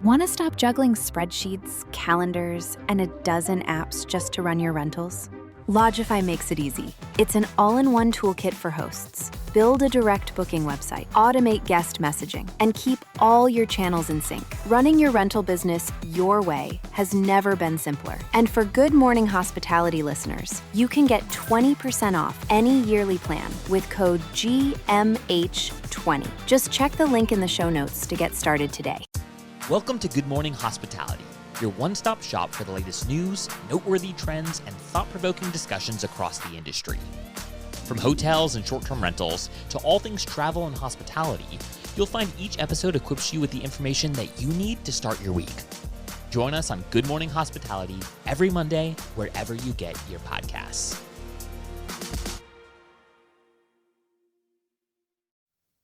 Want to stop juggling spreadsheets, calendars, and a dozen apps just to run your rentals? Logify makes it easy. It's an all-in-one toolkit for hosts. Build a direct booking website, automate guest messaging, and keep all your channels in sync. Running your rental business your way has never been simpler. And for Good Morning Hospitality listeners, you can get 20% off any yearly plan with code GMH20. Just check the link in the show notes to get started today. Welcome to Good Morning Hospitality, your one-stop shop for the latest news, noteworthy trends, and thought-provoking discussions across the industry. From hotels and short-term rentals to all things travel and hospitality, you'll find each episode equips you with the information that you need to start your week. Join us on Good Morning Hospitality every Monday, wherever you get your podcasts.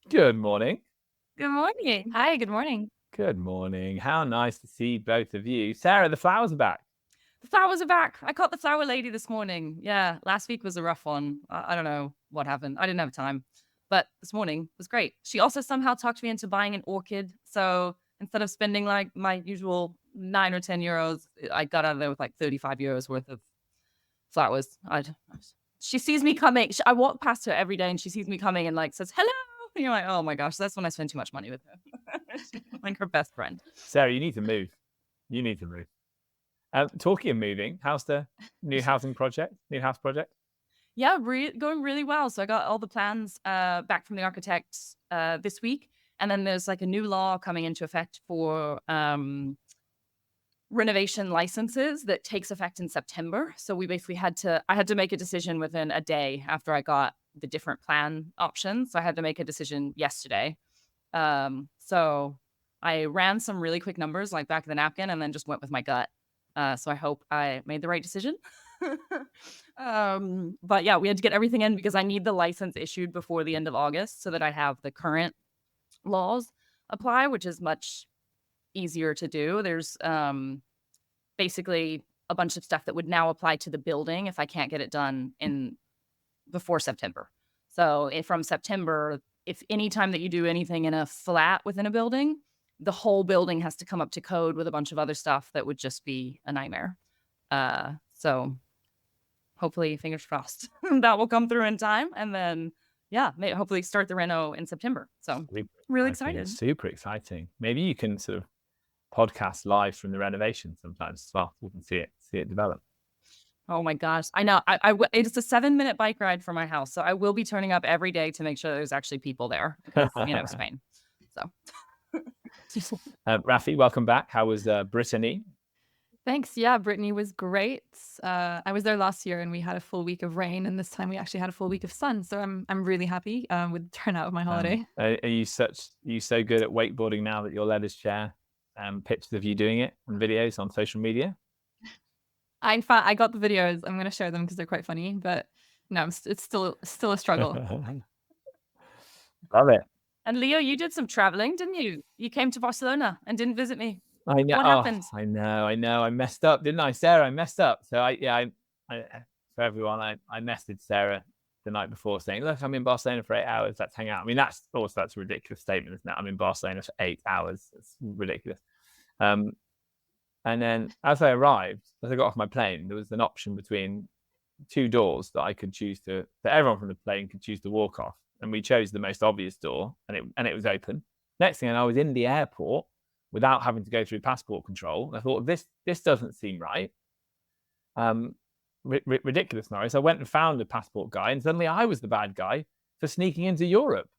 Good morning. Good morning. Hi, good morning. Good morning. How nice to see both of you. Sarah, the flowers are back. The flowers are back. I caught the flower lady this morning. Yeah, last week was a rough one. I don't know what happened. I didn't have time. But this morning was great. She also somehow talked me into buying an orchid. So instead of spending like my usual 9 or 10 euros, I got out of there with like 35 euros worth of flowers. She sees me coming. I walk past her every day and she sees me coming and like says, hello. And you're like, oh my gosh, that's when I spend too much money with her. Like her best friend. Sarah, you need to move. You need to move. Talking of moving, how's the new house project? Yeah, going really well. So I got all the plans back from the architect this week. And then there's like a new law coming into effect for renovation licenses that takes effect in September. So we basically I had to make a decision within a day after I got the different plan options. So I had to make a decision yesterday. So I ran some really quick numbers like back of the napkin and then just went with my gut. So I hope I made the right decision. But yeah, we had to get everything in because I need the license issued before the end of August so that I have the current laws apply, which is much easier to do. There's basically a bunch of stuff that would now apply to the building if I can't get it done before September. So from September, if any time that you do anything in a flat within a building, the whole building has to come up to code with a bunch of other stuff that would just be a nightmare. So hopefully, fingers crossed, that will come through in time. And then, yeah, hopefully start the reno in September. So really excited. Super exciting. Maybe you can sort of podcast live from the renovation sometimes as well. We can see it develop. Oh my gosh. I know. It's a 7-minute bike ride from my house. So I will be turning up every day to make sure there's actually people there. Because, Spain. So. Rafi, welcome back. How was Brittany? Thanks. Yeah, Brittany was great. I was there last year and we had a full week of rain, and this time we actually had a full week of sun. So I'm really happy with the turnout of my holiday. Are you so good at wakeboarding now that you'll let us share pictures of you doing it and videos on social media? In fact, I got the videos. I'm going to share them because they're quite funny. But no, it's still a struggle. Love it. And Leo, you did some traveling, didn't you? You came to Barcelona and didn't visit me. I know. What happened? I know. I messed up, didn't I, Sarah? I messed up. So for everyone, I messaged Sarah the night before saying, "Look, I'm in Barcelona for 8 hours. Let's hang out." I mean, that's a ridiculous statement, isn't it? I'm in Barcelona for 8 hours. It's ridiculous. And then as I arrived, as I got off my plane, there was an option between 2 doors that I could choose that everyone from the plane could choose to walk off. And we chose the most obvious door, and it was open. Next thing I know, I was in the airport without having to go through passport control. And I thought, this doesn't seem right. Ridiculous, Norris. I went and found a passport guy, and suddenly I was the bad guy for sneaking into Europe.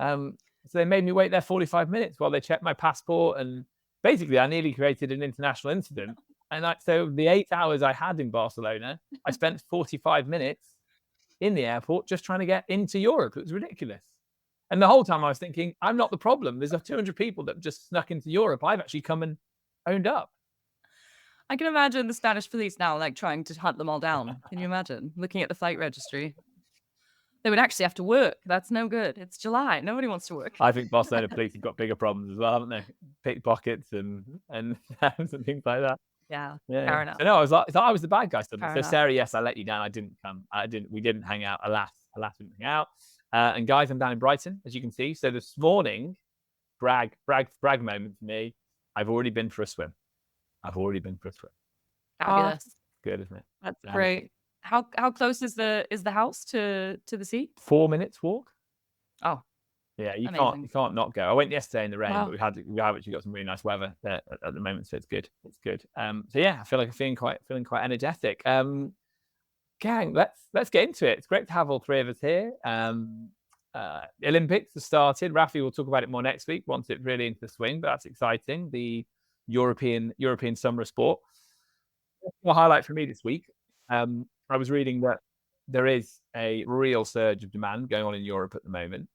So they made me wait there 45 minutes while they checked my passport, and basically I nearly created an international incident. And so the 8 hours I had in Barcelona, I spent 45 minutes in the airport just trying to get into Europe. It was ridiculous. And the whole time I was thinking, I'm not the problem. There's 200 people that just snuck into Europe. I've actually come and owned up. I can imagine the Spanish police now like trying to hunt them all down. Can you imagine looking at the flight registry? They would actually have to work. That's no good. It's July. Nobody wants to work. I think Barcelona police have got bigger problems as well, haven't they? Pickpockets and things like that. Yeah. Fair enough. So no, I was the bad guy suddenly. So Sarah, yes, I let you down. I didn't come. We didn't hang out. Alas, we didn't hang out. And guys, I'm down in Brighton, as you can see. So this morning, brag moment for me. I've already been for a swim. Fabulous. Good, isn't it? That's Um, great. How close is the house to the sea? 4 minutes walk. Oh, Yeah, you amazing. can't not go. I went yesterday in the rain, Wow. but we have actually got some really nice weather there at the moment, so it's good. It's good. So yeah, I feel like I'm feeling quite energetic. Gang, let's get into it. It's great to have all three of us here. Olympics have started. Rafi will talk about it more next week once it's really into the swing, but that's exciting. The European summer of sport. A highlight for me this week. I was reading that there is a real surge of demand going on in Europe at the moment.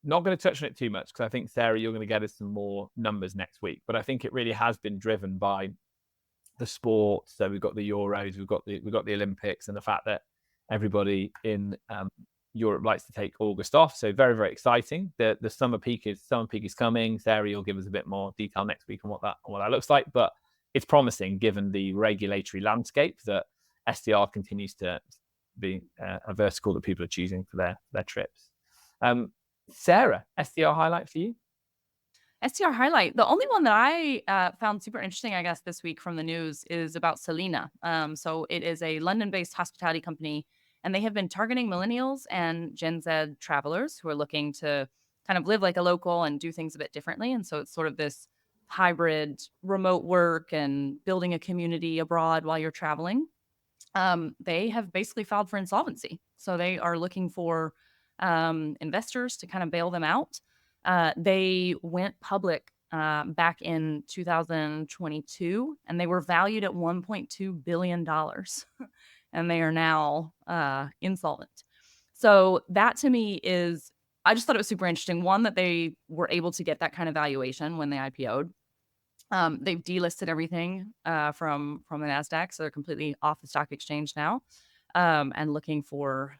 Not going to touch on it too much because I think, Sarah, you're going to get us some more numbers next week. But I think it really has been driven by the sport. So we've got the Euros, we've got the Olympics, and the fact that everybody in Europe likes to take August off. So very, very exciting. The summer peak is coming. Sarah, you'll give us a bit more detail next week on what that looks like. But it's promising given the regulatory landscape that SDR continues to be a vertical that people are choosing for their trips. Sarah, SDR highlight for you? STR highlight. The only one that I found super interesting, I guess, this week from the news is about Selena. So it is a London-based hospitality company, and they have been targeting millennials and Gen Z travelers who are looking to kind of live like a local and do things a bit differently. And so it's sort of this hybrid remote work and building a community abroad while you're traveling. They have basically filed for insolvency. So they are looking for investors to kind of bail them out. They went public back in 2022, and they were valued at $1.2 billion. And they are now insolvent. So that to me is, I just thought it was super interesting. One, that they were able to get that kind of valuation when they IPO'd. They've delisted everything from the NASDAQ, so they're completely off the stock exchange now, and looking for,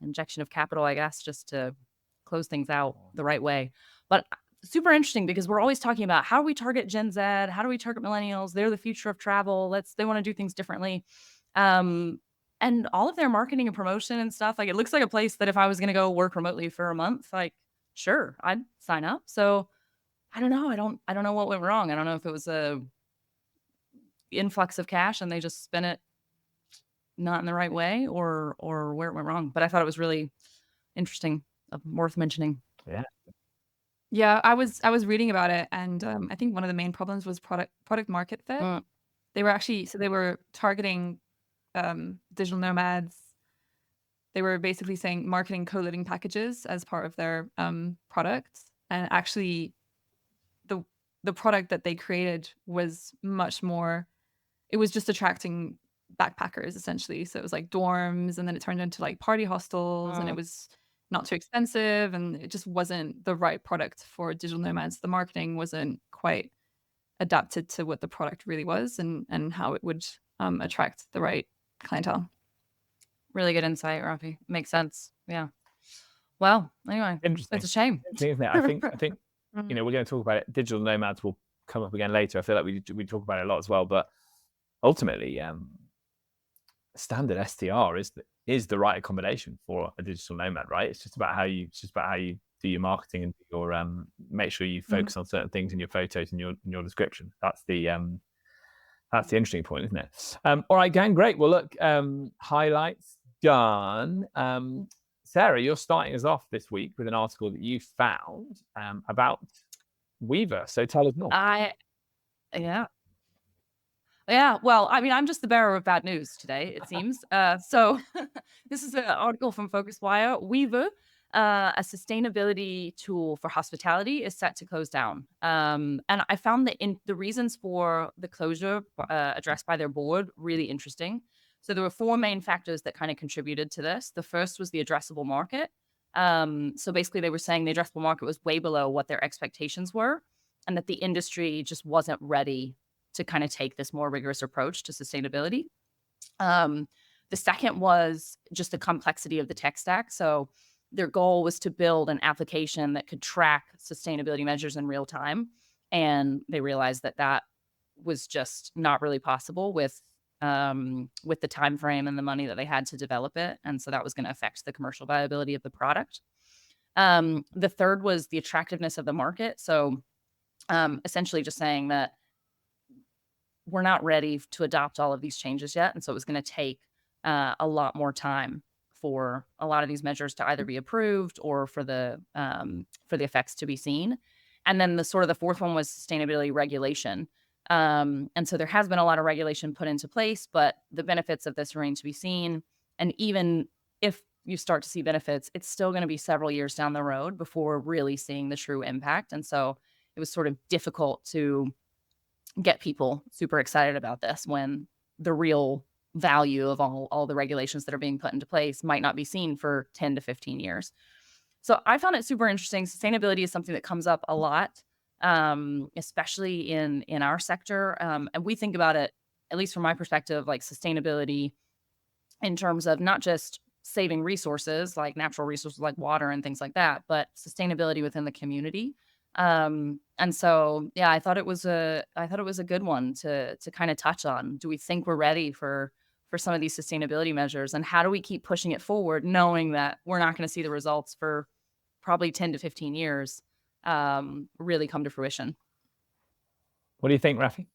injection of capital, I guess, just to close things out the right way. But super interesting because we're always talking about how do we target Gen Z? How do we target millennials? They're the future of travel. They want to do things differently. And all of their marketing and promotion and stuff, like it looks like a place that if I was going to go work remotely for a month, like sure, I'd sign up. So I don't know. I don't know what went wrong. I don't know if it was a influx of cash and they just spent it not in the right way or where it went wrong. But I thought it was really interesting, worth mentioning. Yeah. Yeah, I was reading about it, and I think one of the main problems was product market fit. They were targeting digital nomads. They were basically saying marketing co-living packages as part of their products, and actually the product that they created was much more, it was just attracting backpackers essentially. So it was like dorms, and then it turned into like party hostels, and it was not too expensive, and it just wasn't the right product for digital nomads. The marketing wasn't quite adapted to what the product really was and how it would attract the right clientele. Really good insight, Rafi. Makes sense. Yeah. Well, anyway, Interesting. it's a shame. Isn't it? I think we're going to talk about it. Digital nomads will come up again later. I feel like we talk about it a lot as well. But ultimately, standard STR is the right accommodation for a digital nomad, right? It's just about how you do your marketing and your make sure you focus on certain things in your photos and your description. That's the interesting point, isn't it? All right, gang, great. Well, look, highlights done. Sarah, you're starting us off this week with an article that you found about Weaver. So tell us more. Yeah. Well, I mean, I'm just the bearer of bad news today, it seems. So this is an article from FocusWire. Weaver, a sustainability tool for hospitality, is set to close down. And I found that the reasons for the closure addressed by their board really interesting. So there were four main factors that kind of contributed to this. The first was the addressable market. So basically they were saying the addressable market was way below what their expectations were, and that the industry just wasn't ready to kind of take this more rigorous approach to sustainability. The second was just the complexity of the tech stack. So their goal was to build an application that could track sustainability measures in real time. And they realized that was just not really possible with the time frame and the money that they had to develop it. And so that was going to affect the commercial viability of the product. The third was the attractiveness of the market. So essentially just saying that we're not ready to adopt all of these changes yet. And so it was going to take a lot more time for a lot of these measures to either be approved or for the effects to be seen. And then the fourth one was sustainability regulation. And so there has been a lot of regulation put into place, but the benefits of this remain to be seen. And even if you start to see benefits, it's still going to be several years down the road before really seeing the true impact. And so it was sort of difficult to get people super excited about this when the real value of all the regulations that are being put into place might not be seen for 10 to 15 years. So I found it super interesting. Sustainability is something that comes up a lot, especially in our sector. And we think about it, at least from my perspective, like sustainability in terms of not just saving resources like natural resources like water and things like that, but sustainability within the community. And so, yeah, I thought it was a good one to kind of touch on. Do we think we're ready for some of these sustainability measures, and how do we keep pushing it forward, knowing that we're not going to see the results for probably 10 to 15 years really come to fruition? What do you think, Rafi?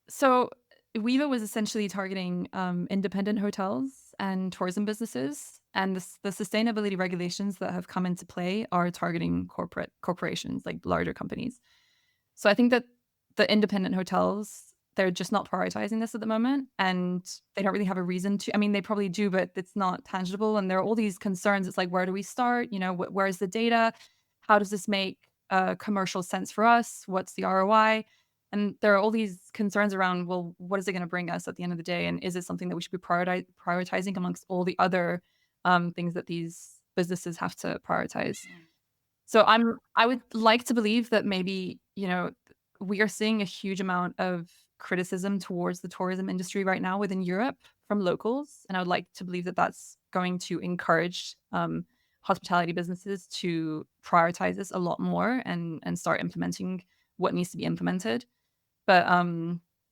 So Viva was essentially targeting independent hotels and tourism businesses, and the sustainability regulations that have come into play are targeting corporations, like larger companies. So I think that the independent hotels, they're just not prioritizing this at the moment, and they don't really have a reason to. I mean, they probably do, but it's not tangible. And there are all these concerns. It's like, where do we start? Where's the data? How does this make commercial sense for us? What's the ROI? And there are all these concerns around, well, what is it going to bring us at the end of the day? And is it something that we should be prioritizing amongst all the other things that these businesses have to prioritize? So I would like to believe that maybe, we are seeing a huge amount of criticism towards the tourism industry right now within Europe from locals. And I would like to believe that that's going to encourage hospitality businesses to prioritize this a lot more and start implementing what needs to be implemented. But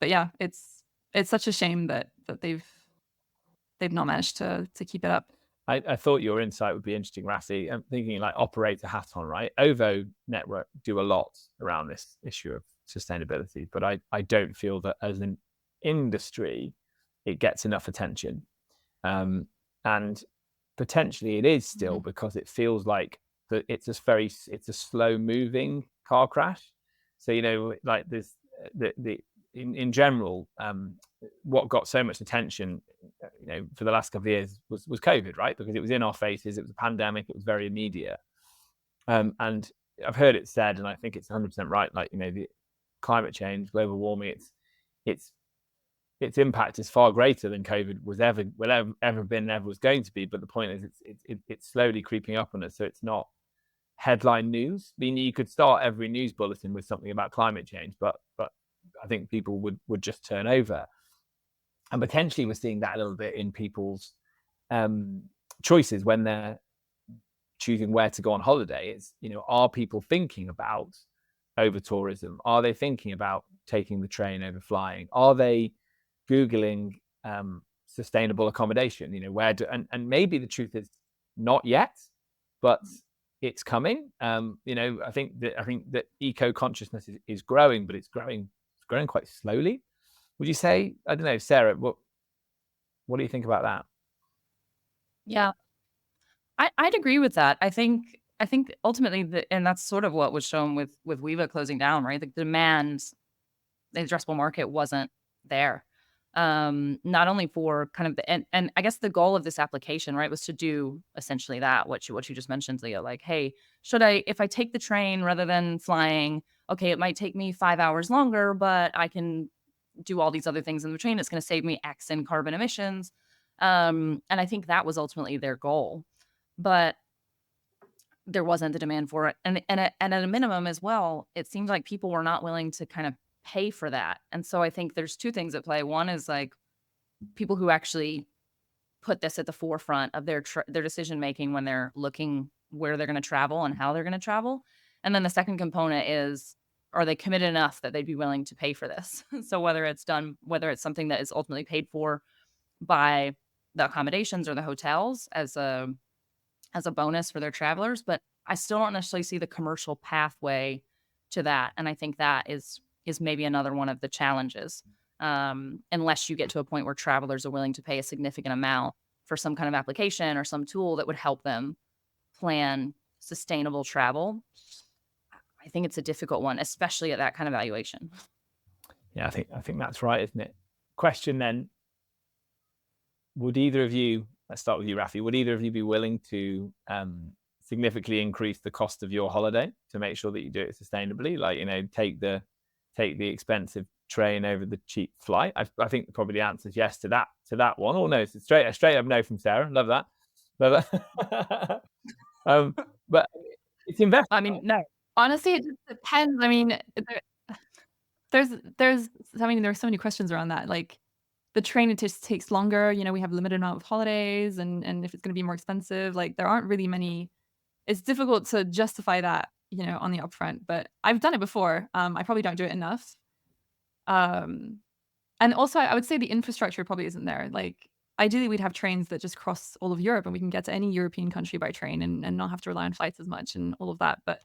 yeah, it's such a shame that they've not managed to keep it up. I thought your insight would be interesting, Rafi. I'm thinking like operator hat on, right? OVO Network do a lot around this issue of sustainability, but I don't feel that as an industry it gets enough attention. And potentially it is still because it feels like that it's a slow moving car crash. So like this in general, what got so much attention, for the last couple of years was COVID, right? Because it was in our faces, it was a pandemic, it was very immediate. And I've heard it said, and I think it's 100% right, like, the climate change, global warming, its impact is far greater than COVID will ever been, ever was going to be. But the point is, it's slowly creeping up on us. So it's not headline news. I mean, you could start every news bulletin with something about climate change, but I think people would just turn over. And potentially we're seeing that a little bit in people's choices when they're choosing where to go on holiday. It's, are people thinking about over tourism? Are they thinking about taking the train over flying? Are they Googling sustainable accommodation? And maybe the truth is not yet, but it's coming. I think that eco consciousness is growing, but it's growing quite slowly. Would you say? I don't know, Sarah. What do you think about that? Yeah, I'd agree with that. I think ultimately, and that's sort of what was shown with Viva closing down, right? The demand, the addressable market wasn't there. Not only for kind of the and I guess the goal of this application, right, was to do essentially that, what you just mentioned, Leah. Like, hey, if I take the train rather than flying, okay, it might take me 5 hours longer, but I can do all these other things in the train. It's going to save me X in carbon emissions. And I think that was ultimately their goal, but there wasn't the demand for it. And at a minimum as well, it seemed like people were not willing to kind of pay for that. And so I think there's two things at play. One is like people who actually put this at the forefront of their decision making when they're looking where they're going to travel and how they're going to travel. And then the second component is, are they committed enough that they'd be willing to pay for this? So whether it's something that is ultimately paid for by the accommodations or the hotels as a bonus for their travelers, but I still don't necessarily see the commercial pathway to that. And I think that is maybe another one of the challenges, unless you get to a point where travelers are willing to pay a significant amount for some kind of application or some tool that would help them plan sustainable travel. I think it's a difficult one, especially at that kind of valuation. Yeah, I think that's right, isn't it? Question then, would either of you, let's start with you, Rafi, would either of you be willing to significantly increase the cost of your holiday to make sure that you do it sustainably? Like, take the expensive train over the cheap flight. I think probably the answer is yes to that one. Or no, it's straight up no from Sarah. Love that. But it's investment. I mean, no. Honestly, it just depends. I mean, there's so many questions around that. Like, the train, it just takes longer. We have a limited amount of holidays, and if it's going to be more expensive, like, there aren't really many. It's difficult to justify that, on the upfront. But I've done it before. I probably don't do it enough. And also, I would say the infrastructure probably isn't there. Like, ideally, we'd have trains that just cross all of Europe, and we can get to any European country by train and not have to rely on flights as much and all of that. But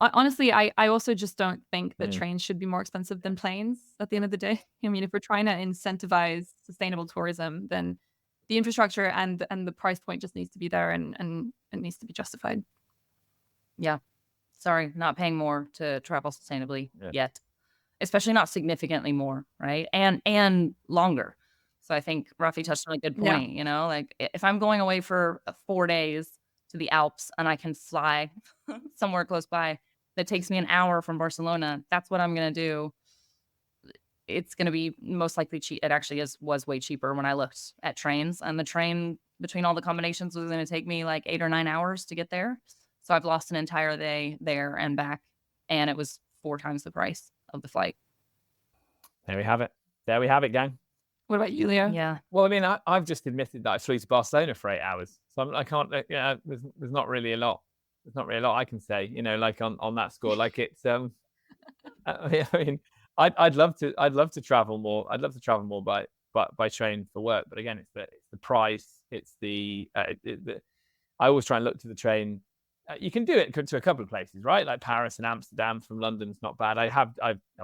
honestly, I also just don't think that trains should be more expensive than planes at the end of the day. I mean, if we're trying to incentivize sustainable tourism, then the infrastructure and the price point just needs to be there, and it needs to be justified. Yeah. Sorry, not paying more to travel sustainably yet. Especially not significantly more, right? And longer. So I think Rafi touched on a good point, like, if I'm going away for 4 days to the Alps and I can fly somewhere close by that takes me an hour from Barcelona, that's what I'm going to do. It's going to be most likely cheap. It actually was way cheaper when I looked at trains, and the train between all the combinations was going to take me like 8 or 9 hours to get there. So I've lost an entire day there and back, and it was 4 times the price of the flight. There we have it, gang. What about you, Leo? Yeah. Well, I mean, I've just admitted that I flew to Barcelona for 8 hours, so I can't. There's not really a lot. There's not really a lot I can say. Like on that score. Like, it's. I mean, I'd love to travel more. I'd love to travel more by train for work. But again, it's the price. It's the. I always try and look to the train. You can do it to a couple of places, right? Like Paris and Amsterdam from London's not bad.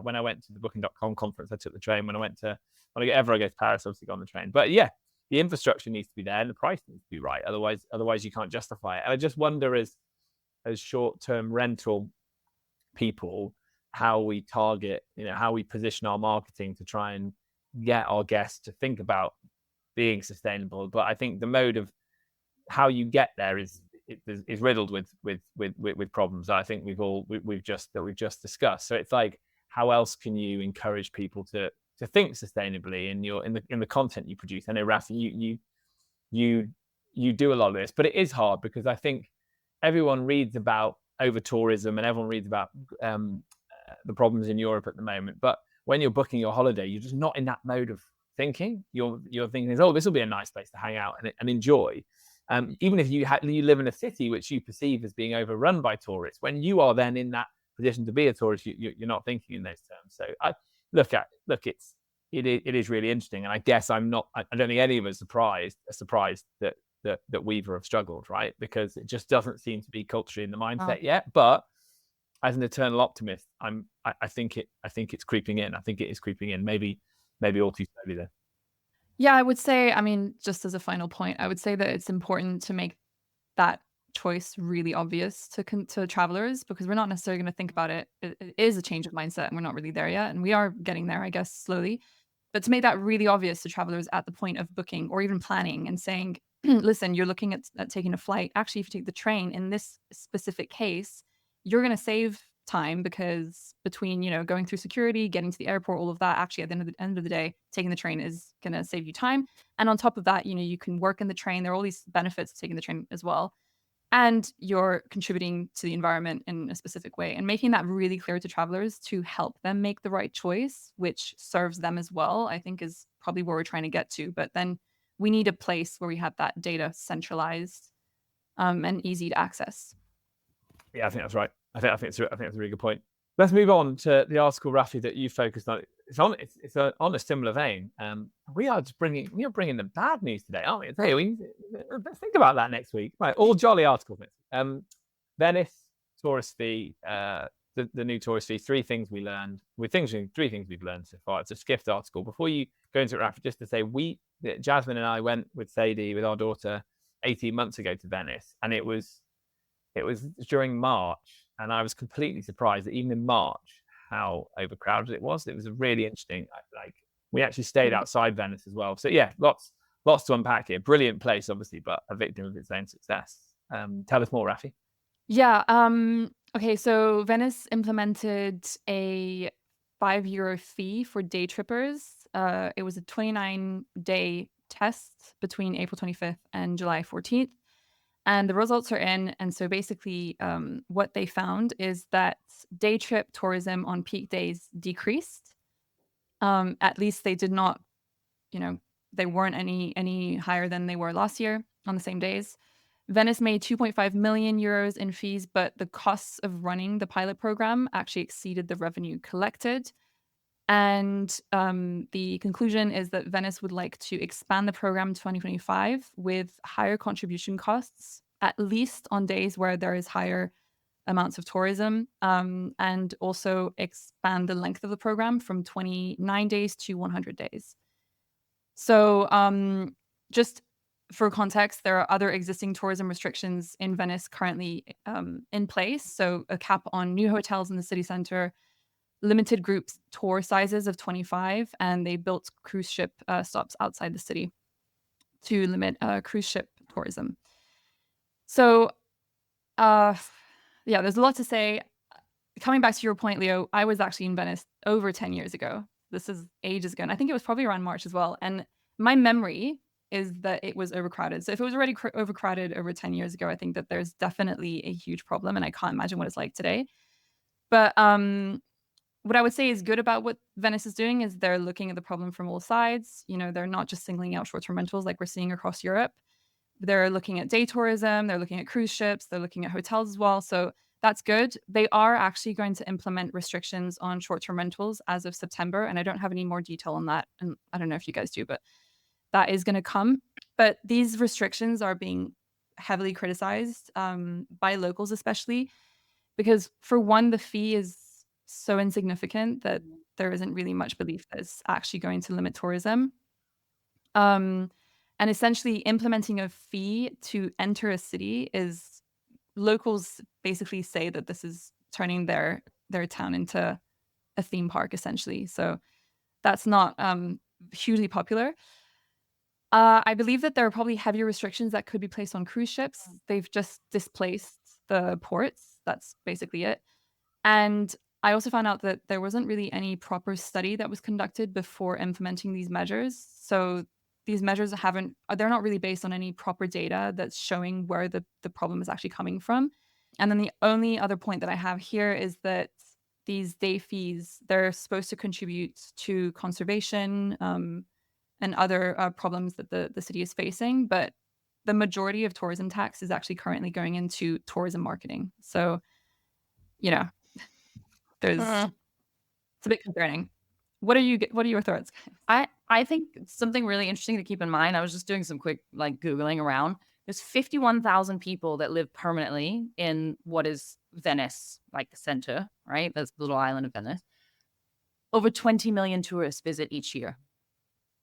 When I went to the Booking.com conference, I took the train. When I go to Paris, obviously go on the train. But yeah, the infrastructure needs to be there and the price needs to be right. Otherwise you can't justify it. And I just wonder, as short-term rental people, how we target, how we position our marketing to try and get our guests to think about being sustainable. But I think the mode of how you get there is riddled with problems that I think we've just discussed. So it's like, how else can you encourage people to think sustainably in the content you produce? I know, Rafi, you do a lot of this, but it is hard because I think everyone reads about over tourism and everyone reads about the problems in Europe at the moment. But when you're booking your holiday, you're just not in that mode of thinking. You're thinking, oh, this will be a nice place to hang out and enjoy. Even if you live in a city which you perceive as being overrun by tourists, when you are then in that position to be a tourist, you're not thinking in those terms. So it is really interesting, and I guess I don't think any of us are surprised that Weaver have struggled, right? Because it just doesn't seem to be culturally in the mindset yet. But as an eternal optimist, I think it's creeping in. I think it is creeping in. Maybe all too slowly there. Yeah, I would say, I mean, just as a final point, I would say that it's important to make that choice really obvious to travelers, because we're not necessarily going to think about it. It is a change of mindset, and we're not really there yet. And we are getting there, I guess, slowly. But to make that really obvious to travelers at the point of booking or even planning and saying, listen, you're looking at taking a flight. Actually, if you take the train in this specific case, you're going to save time, because between going through security, getting to the airport, all of that, actually at the end of the day, taking the train is going to save you time. And on top of that, you can work in the train. There are all these benefits of taking the train as well, and you're contributing to the environment in a specific way. And making that really clear to travelers to help them make the right choice, which serves them as well, I think is probably where we're trying to get to. But then we need a place where we have that data centralized and easy to access. Yeah, I think that's right. I think it's a really good point. Let's move on to the article, Rafi, that you focused on. It's on a similar vein. We are bringing the bad news today, aren't we? Let's think about that next week. Right, all jolly articles next week. Venice tourist fee the new tourist fee, three things we've learned so far. It's a Skift article. Before you go into it, Rafa, just to say, Jasmine and I went with Sadie, with our daughter, 18 months ago to Venice, and it was during March, and I was completely surprised that even in March how overcrowded it was. It was really interesting. We actually stayed outside Venice as well. So yeah, lots to unpack here. Brilliant place, obviously, but a victim of its own success. Tell us more, Rafi. Yeah. Okay. So Venice implemented a €5 fee for day trippers. It was a 29-day test between April 25th and July 14th. And the results are in. And so basically, what they found is that day trip tourism on peak days decreased. At least they did not, they weren't any higher than they were last year on the same days. Venice made €2.5 million in fees, but the costs of running the pilot program actually exceeded the revenue collected. And the conclusion is that Venice would like to expand the program in 2025 with higher contribution costs, at least on days where there is higher amounts of tourism, and also expand the length of the program from 29 days to 100 days. So just for context, there are other existing tourism restrictions in Venice currently in place. So a cap on new hotels in the city center, limited group tour sizes of 25, and they built cruise ship stops outside the city to limit cruise ship tourism. So, there's a lot to say. Coming back to your point, Leo, I was actually in Venice over 10 years ago. This is ages ago, and I think it was probably around March as well. And my memory is that it was overcrowded. So if it was already overcrowded over 10 years ago, I think that there's definitely a huge problem, and I can't imagine what it's like today. But what I would say is good about what Venice is doing is they're looking at the problem from all sides. They're not just singling out short-term rentals like we're seeing across Europe. They're looking at day tourism, they're looking at cruise ships, they're looking at hotels as well. So that's good. They are actually going to implement restrictions on short-term rentals as of September, and I don't have any more detail on that. And I don't know if you guys do, but that is going to come. But these restrictions are being heavily criticized by locals, especially because, for one, the fee is so insignificant that there isn't really much belief that it's actually going to limit tourism. And essentially implementing a fee to enter a city is, locals basically say that this is turning their town into a theme park, essentially. So that's not hugely popular. I believe that there are probably heavier restrictions that could be placed on cruise ships. They've just displaced the ports. That's basically it. And I also found out that there wasn't really any proper study that was conducted before implementing these measures. So these measures they're not really based on any proper data that's showing where the problem is actually coming from. And then the only other point that I have here is that these day fees, they're supposed to contribute to conservation and other problems that the city is facing. But the majority of tourism tax is actually currently going into tourism marketing. So, it's a bit concerning. What are your thoughts? I think something really interesting to keep in mind. I was just doing some quick Googling around. There's 51,000 people that live permanently in what is Venice, the center, right? That's the little island of Venice. Over 20 million tourists visit each year.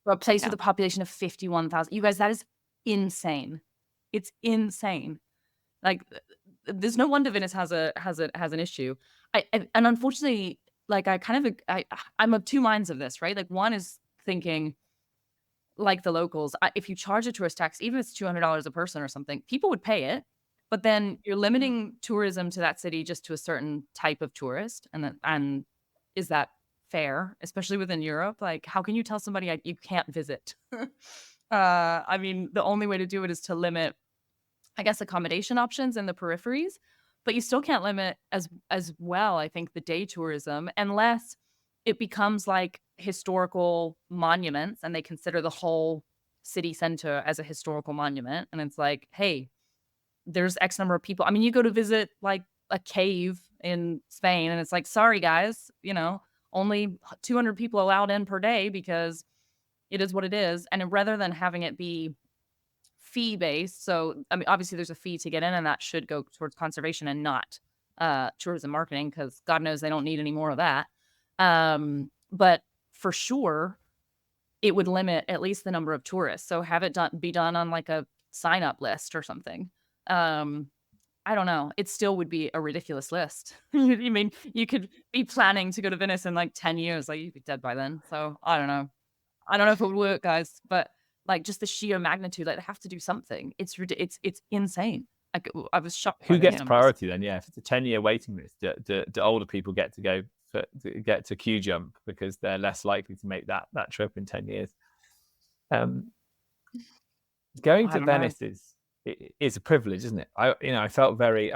For a place with a population of 51,000. You guys, that is insane. It's insane. There's no wonder Venice has an issue. And unfortunately, I'm of two minds of this, right? One is thinking, like the locals, if you charge a tourist tax, even if it's $200 a person or something, people would pay it. But then you're limiting tourism to that city just to a certain type of tourist, and is that fair, especially within Europe? How can you tell somebody you can't visit? The only way to do it is to limit, I guess, accommodation options in the peripheries. But you still can't limit as well, I think, the day tourism, unless it becomes historical monuments and they consider the whole city center as a historical monument. And it's hey, there's X number of people. You go to visit a cave in Spain and it's sorry, guys, only 200 people allowed in per day because it is what it is. And rather than having it be fee based, so obviously there's a fee to get in, and that should go towards conservation and not tourism marketing, because God knows they don't need any more of that. But for sure, it would limit at least the number of tourists. So have it be done on like a sign up list or something. I don't know. It still would be a ridiculous list. You mean you could be planning to go to Venice in like 10 years, like you'd be dead by then. So I don't know. I don't know if it would work, guys, but like just the sheer magnitude, like they have to do something. It's insane. Like, I was shocked. Who gets priority then? Yeah, if it's a 10-year waiting list, do older people get to go get to queue jump because they're less likely to make that trip in 10 years? Going to Venice is a privilege, isn't it? I felt very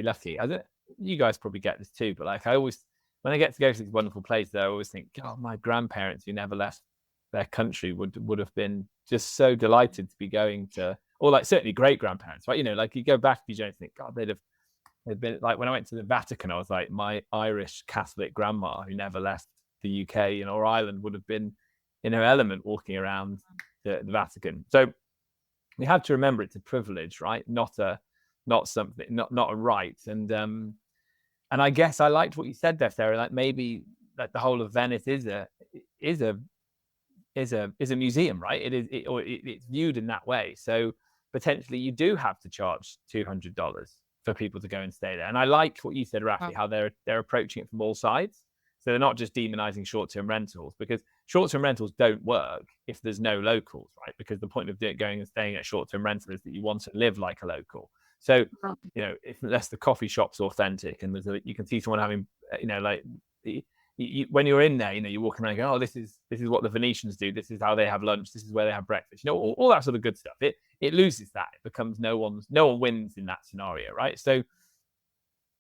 lucky. You guys probably get this too, but like I always, when I get to go to these wonderful places, I always think, God, my grandparents who never left their country would have been just so delighted to be going to, or like certainly great grandparents, right? Like you go back a few generations, think, God, they'd been like, when I went to the Vatican, I was like, my Irish Catholic grandma who never left the UK or Ireland would have been in her element walking around the Vatican. So we have to remember it's a privilege, right? Not a right. And I guess I liked what you said there, Sarah. Like maybe like the whole of Venice is a museum, right? It's viewed in that way. So potentially you do have to charge $200 for people to go and stay there. And I like what you said, Rafi, how they're approaching it from all sides. So they're not just demonizing short-term rentals, because short-term rentals don't work if there's no locals, right? Because the point of going and staying at short-term rental is that you want to live like a local. So, unless the coffee shop's authentic and you can see someone having, when you're in there, you're walking around going, oh, this is what the Venetians do. This is how they have lunch. This is where they have breakfast. All that sort of good stuff. It loses that. It becomes no one wins in that scenario, right? So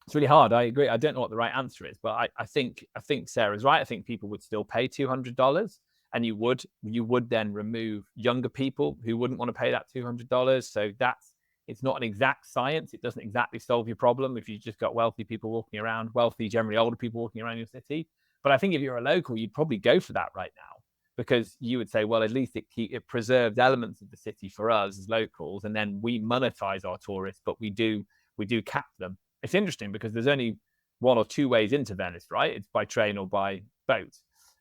it's really hard. I agree. I don't know what the right answer is, but I think Sarah's right. I think people would still pay $200, and you would then remove younger people who wouldn't want to pay that $200. So it's not an exact science. It doesn't exactly solve your problem if you've just got wealthy people walking around, generally older people walking around your city. But I think if you're a local, you'd probably go for that right now, because you would say, well, at least it preserves elements of the city for us as locals, and then we monetize our tourists, but we do cap them. It's interesting because there's only one or two ways into Venice, right? It's by train or by boat.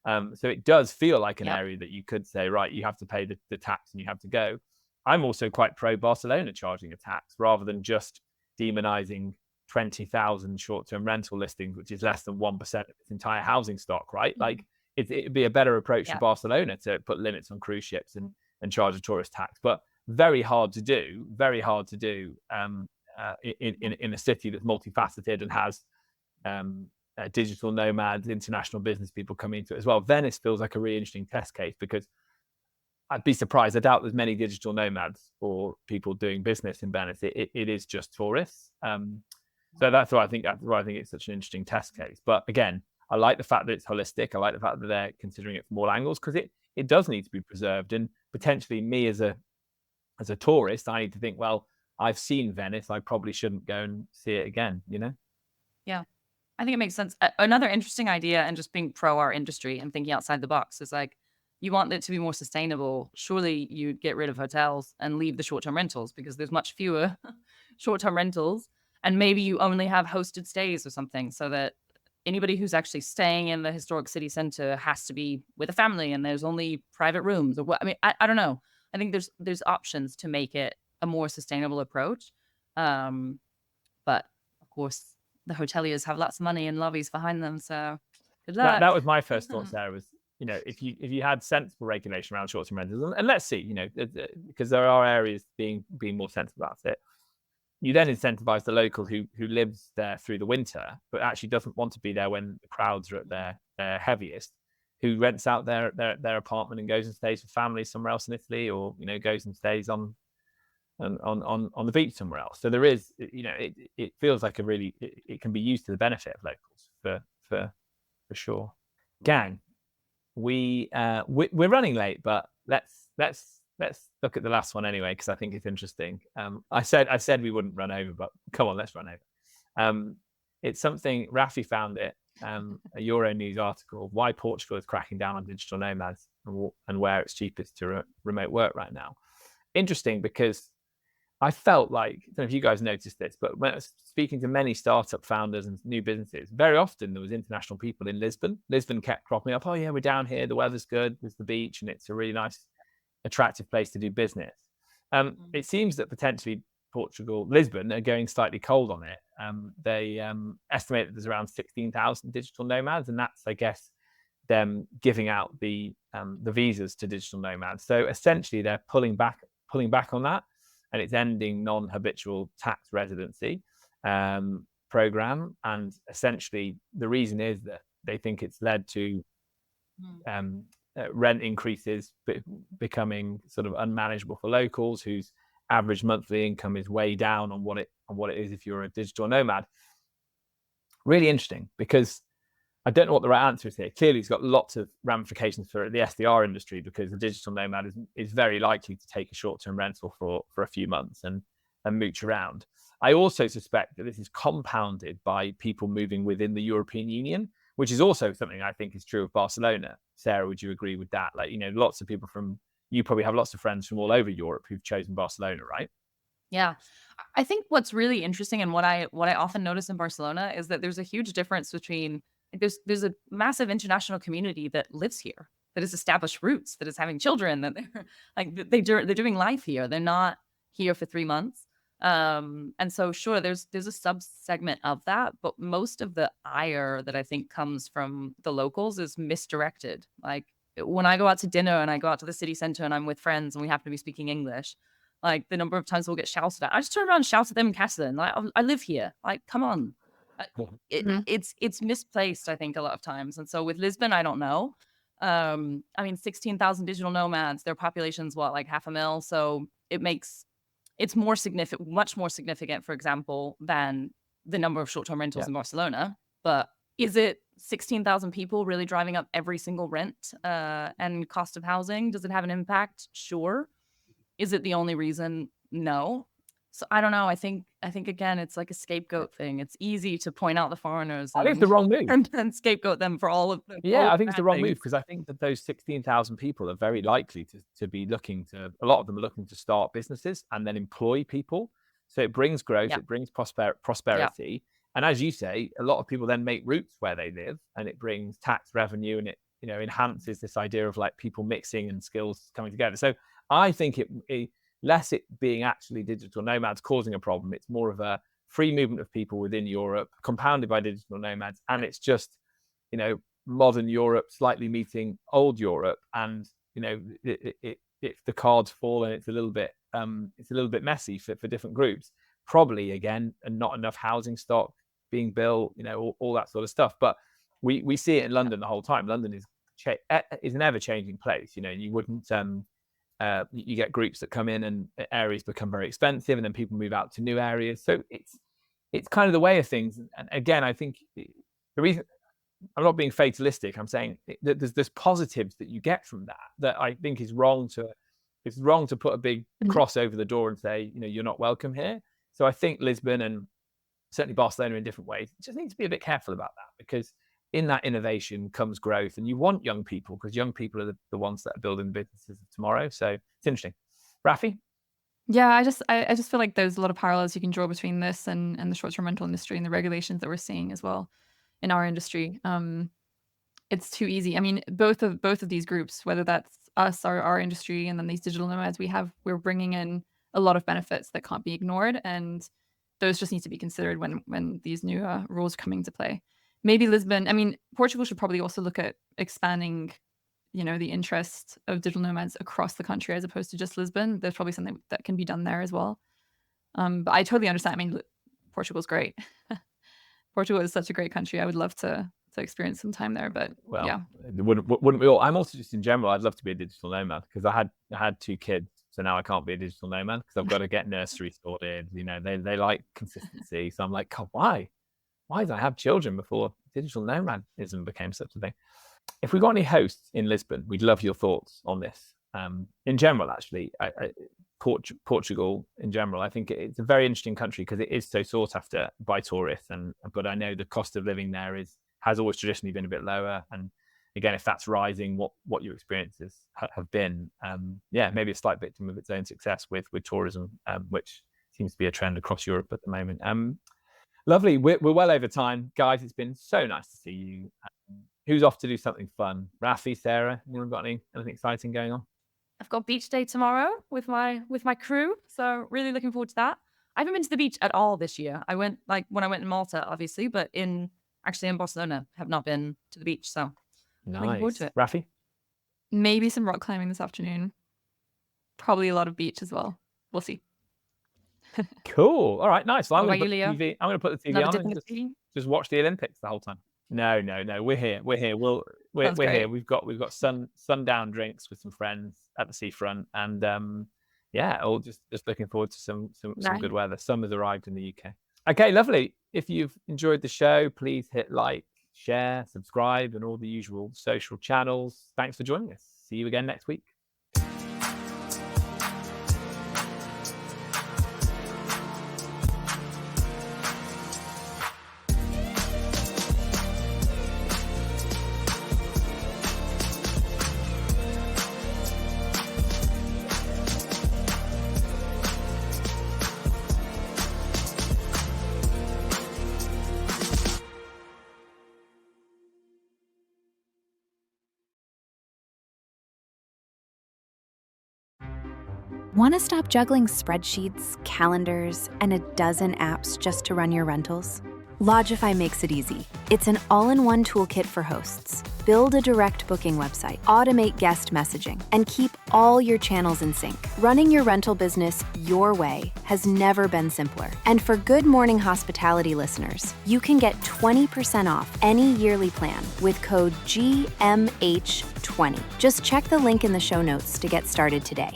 So it does feel like an area that you could say, right, you have to pay the tax and you have to go. I'm also quite pro Barcelona charging a tax rather than just demonizing 20,000 short-term rental listings, which is less than 1% of its entire housing stock, right? Mm-hmm. Like it'd be a better approach for Barcelona to put limits on cruise ships and charge a tourist tax, but very hard to do in a city that's multifaceted and has digital nomads, international business people coming into it as well. Venice feels like a really interesting test case, because I'd be surprised. I doubt there's many digital nomads or people doing business in Venice. It is just tourists. So that's why I think it's such an interesting test case. But again, I like the fact that it's holistic. I like the fact that they're considering it from all angles, because it does need to be preserved. And potentially me as a tourist, I need to think, well, I've seen Venice. I probably shouldn't go and see it again, Yeah, I think it makes sense. Another interesting idea, and just being pro our industry and thinking outside the box, is like, you want it to be more sustainable. Surely you'd get rid of hotels and leave the short-term rentals, because there's much fewer short-term rentals. And maybe you only have hosted stays or something, so that anybody who's actually staying in the historic city center has to be with a family, and there's only private rooms or what. I mean, I don't know. I think there's options to make it a more sustainable approach. But of course, the hoteliers have lots of money and lobbies behind them. So good luck. That was my first thought, Sarah, was, if you had sensible regulation around short-term rentals, and let's see, because there are areas being more sensible about it, you then incentivize the local who lives there through the winter, but actually doesn't want to be there when the crowds are at their heaviest, who rents out their apartment and goes and stays with family somewhere else in Italy, or goes and stays on the beach somewhere else. So there is, it feels like it can be used to the benefit of locals for sure. Gang, we're running late, but let's look at the last one anyway, because I think it's interesting. I said we wouldn't run over, but come on, let's run over. It's something Rafi found it, a Euronews article, why Portugal is cracking down on digital nomads and where it's cheapest to remote work right now. Interesting, because I felt like, I don't know if you guys noticed this, but when I was speaking to many startup founders and new businesses, very often there was international people in Lisbon. Lisbon kept cropping up. Oh yeah, we're down here. The weather's good. There's the beach, and it's a really nice, attractive place to do business. It seems that potentially Portugal, Lisbon, are going slightly cold on it. They estimate that there's around 16,000 digital nomads, and that's, I guess, them giving out the visas to digital nomads. So essentially, they're pulling back on that, and it's ending non-habitual tax residency program. And essentially, the reason is that they think it's led to rent increases becoming sort of unmanageable for locals whose average monthly income is way down on what it is if you're a digital nomad. Really interesting, because I don't know what the right answer is here. Clearly, it's got lots of ramifications for the SDR industry, because the digital nomad is very likely to take a short-term rental for a few months and mooch around. I also suspect that this is compounded by people moving within the European Union, which is also something I think is true of Barcelona. Sarah, would you agree with that? Like, lots of people you probably have lots of friends from all over Europe who've chosen Barcelona, right? Yeah. I think what's really interesting, and what I often notice in Barcelona, is that there's a huge difference between, there's a massive international community that lives here, that has established roots, that is having children, that they're like, they're doing life here. They're not here for 3 months. And so sure, there's a sub segment of that, but most of the ire that I think comes from the locals is misdirected. Like, when I go out to dinner and I go out to the city center and I'm with friends and we happen to be speaking English, like, the number of times we'll get shouted at, I just turn around and shout at them in Catalan. Like, I live here. Like, come on. It's misplaced, I think, a lot of times. And so with Lisbon, I don't know. I mean, 16,000 digital nomads, their population's what, like 500,000. So it's more significant, much more significant, for example, than the number of short-term rentals in Barcelona. But is it 16,000 people really driving up every single rent and cost of housing? Does it have an impact? Sure. Is it the only reason? No. So I don't know. I think again, it's like a scapegoat thing. It's easy to point out the foreigners. I think it's the wrong move. And scapegoat them for all of the I think it's the wrong move, because I think that those 16,000 people are very likely to be looking to, a lot of them are looking to start businesses and then employ people. So it brings growth, it brings prosperity. And as you say, a lot of people then make roots where they live, and it brings tax revenue, and it enhances this idea of like people mixing and skills coming together. So I think it less it being actually digital nomads causing a problem. It's more of a free movement of people within Europe, compounded by digital nomads, and it's just modern Europe slightly meeting old Europe, and if the cards fall and it's a little bit messy for different groups, probably again, and not enough housing stock being built, all that sort of stuff. But we see it in London the whole time. London is an ever-changing place. You wouldn't you get groups that come in and areas become very expensive, and then people move out to new areas. So it's kind of the way of things. And again, I think the reason, I'm not being fatalistic, I'm saying that there's positives that you get from that I think is wrong to put a big cross over the door and say, you're not welcome here. So I think Lisbon, and certainly Barcelona in different ways, just need to be a bit careful about that, because in that innovation comes growth, and you want young people, because young people are the ones that are building the businesses of tomorrow. So it's interesting. Rafi? Yeah, I just feel like there's a lot of parallels you can draw between this and the short-term rental industry and the regulations that we're seeing as well in our industry. It's too easy. I mean, both of these groups, whether that's us, our industry, and then these digital nomads, we're bringing in a lot of benefits that can't be ignored, and those just need to be considered when these new rules come into play. Maybe Lisbon, I mean, Portugal should probably also look at expanding, the interest of digital nomads across the country as opposed to just Lisbon. There's probably something that can be done there as well. But I totally understand. I mean, Portugal's great. Portugal is such a great country. I would love to experience some time there, but yeah. Wouldn't we all? I'm also just in general, I'd love to be a digital nomad, because I had 2 kids. So now I can't be a digital nomad because I've got to get nursery sorted. They like consistency. So I'm like, God, why did I have children before digital nomadism became such a thing? If we've got any hosts in Lisbon, we'd love your thoughts on this. In general, actually, Portugal in general, I think it's a very interesting country because it is so sought after by tourists. But I know the cost of living there has always traditionally been a bit lower. And again, if that's rising, what your experiences have been, maybe a slight victim of its own success with tourism, which seems to be a trend across Europe at the moment. Lovely. We're well over time, guys. It's been so nice to see you. Who's off to do something fun? Rafi, Sarah, anyone got anything exciting going on? I've got beach day tomorrow with my crew, so really looking forward to that. I haven't been to the beach at all this year. I went when I went in Malta, obviously, but actually in Barcelona, have not been to the beach, so looking forward to it. Rafi? Maybe some rock climbing this afternoon. Probably a lot of beach as well. We'll see. Cool. All right, nice. Well, What about you, Leo? I'm going to put the TV Another on dip in and the sea? just watch the Olympics the whole time. No. We're here. We're Sounds here. great. We've got sundown drinks with some friends at the seafront, and all just looking forward to some Nice. good weather. Summer's arrived in the UK. Okay, lovely. If you've enjoyed the show, please hit like, share, subscribe, and all the usual social channels. Thanks for joining us. See you again next week. Want to stop juggling spreadsheets, calendars, and a dozen apps just to run your rentals? Logify makes it easy. It's an all-in-one toolkit for hosts. Build a direct booking website, automate guest messaging, and keep all your channels in sync. Running your rental business your way has never been simpler. And for Good Morning Hospitality listeners, you can get 20% off any yearly plan with code GMH20. Just check the link in the show notes to get started today.